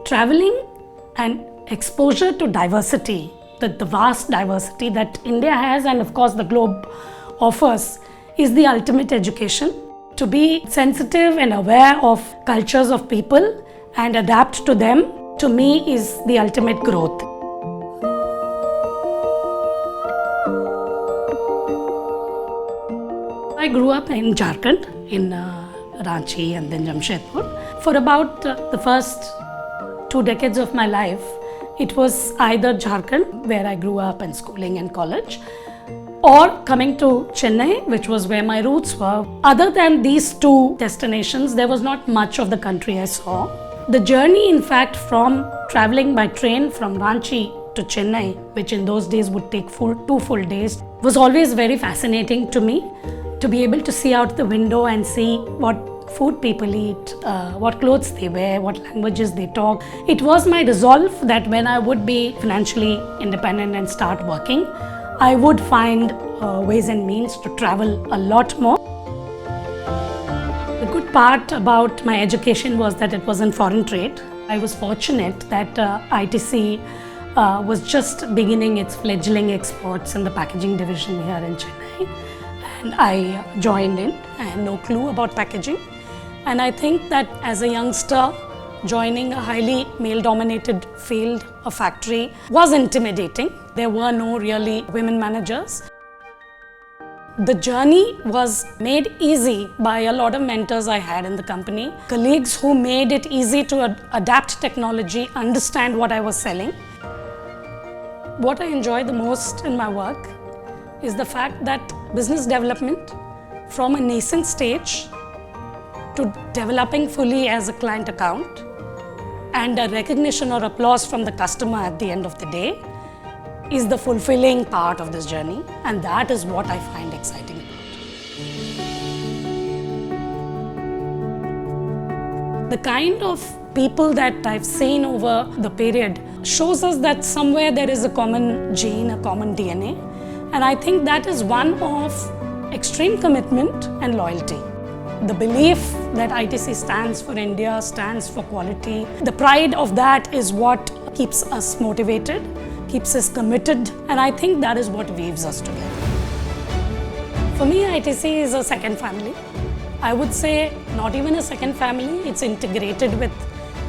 Traveling and exposure to diversity, the vast diversity that India has and of course the globe offers, is the ultimate education. To be sensitive and aware of cultures of people and adapt to them, to me, is the ultimate growth. I grew up in Jharkhand, in Ranchi and then Jamshedpur. For about the first 2 decades of my life, it was either Jharkhand, where I grew up and schooling and college, or coming to Chennai, which was where my roots were. Other than these 2 destinations, there was not much of the country I saw. The journey, in fact, from traveling by train from Ranchi to Chennai, which in those days would take 2 full days, was always very fascinating to me. To be able to see out the window and see what food people eat, what clothes they wear, what languages they talk. It was my resolve that when I would be financially independent and start working, I would find ways and means to travel a lot more. The good part about my education was that it was in foreign trade. I was fortunate that ITC was just beginning its fledgling exports in the packaging division here in Chennai. And I joined in. I had no clue about packaging. And I think that as a youngster, joining a highly male-dominated field, a factory, was intimidating. There were no really women managers. The journey was made easy by a lot of mentors I had in the company, colleagues who made it easy to adapt technology, understand what I was selling. What I enjoy the most in my work is the fact that business development, from a nascent stage to developing fully as a client account, and a recognition or applause from the customer at the end of the day, is the fulfilling part of this journey, and that is what I find exciting about. The kind of people that I've seen over the period shows us that somewhere there is a common gene, a common DNA, and I think that is one of extreme commitment and loyalty. The belief that ITC stands for India, stands for quality, the pride of that is what keeps us motivated, keeps us committed, and I think that is what weaves us together. For me, ITC is a second family. I would say not even a second family, it's integrated with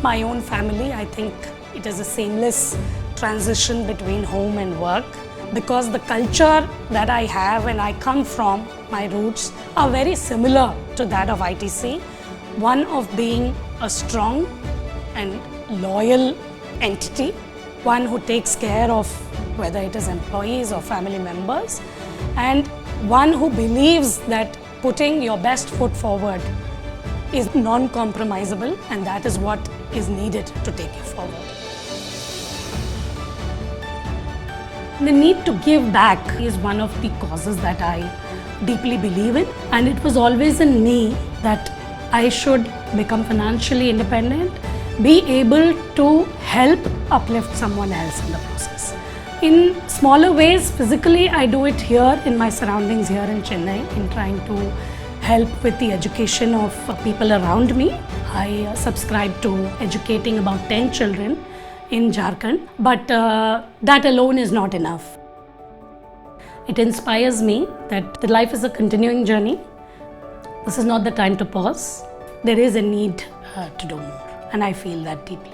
my own family. I think it is a seamless transition between home and work, because the culture that I have and I come from, my roots, are very similar to that of ITC. One of being a strong and loyal entity, one who takes care of whether it is employees or family members, and one who believes that putting your best foot forward is non-compromisable, and that is what is needed to take you forward. The need to give back is one of the causes that I deeply believe in, and it was always in me that I should become financially independent, be able to help uplift someone else in the process. In smaller ways, physically, I do it here in my surroundings here in Chennai, in trying to help with the education of people around me. I subscribe to educating about 10 children in Jharkhand, but that alone is not enough. It inspires me that the life is a continuing journey. This is not the time to pause. There is a need to do more, and I feel that deeply.